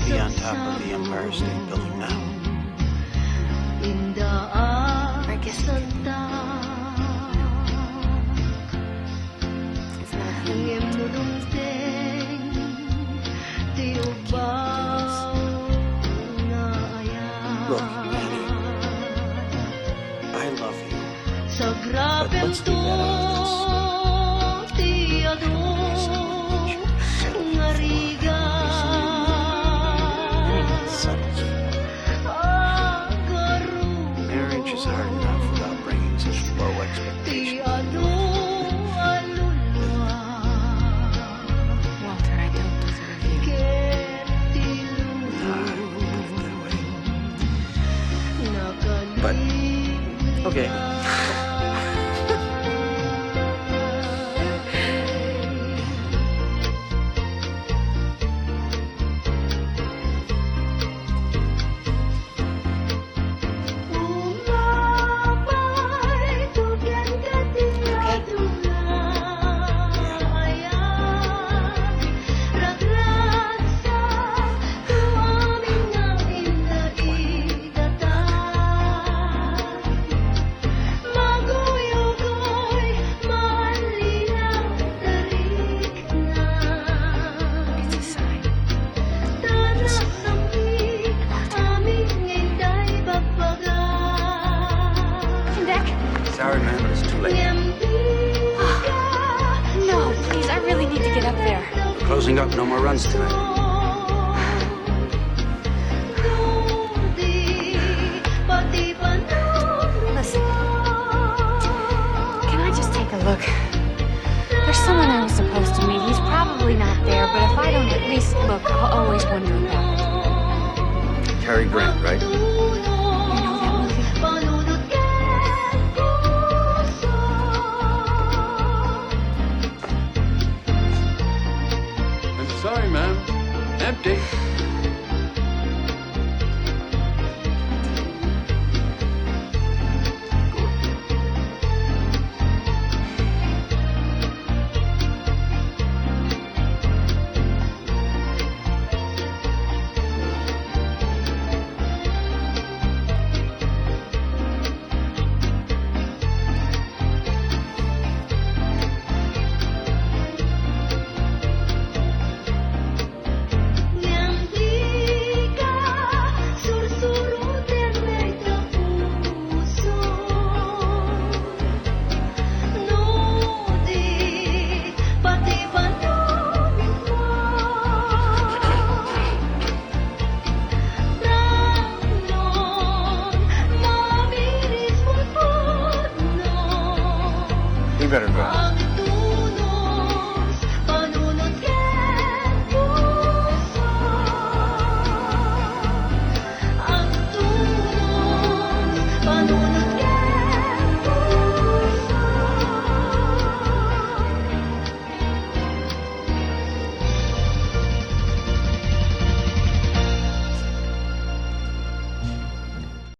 be on top of the Empire State Building now. I guess you could. It's not him. Look, Annie, I love you. But let's leave that out of this. Marriage is hard enough without bringing such low expectations. Walter, I don't deserve you. Nah, I wouldn't put it that way. But, okay. Sorry, man, but it's too late. No, please, I really need to get up there. We're closing up. No more runs tonight. Listen, can I just take a look? There's someone I was supposed to meet. He's probably not there, but if I don't at least look, I'll always wonder about it. Cary Grant, right? You know that movie? I'm sorry, ma'am. Empty.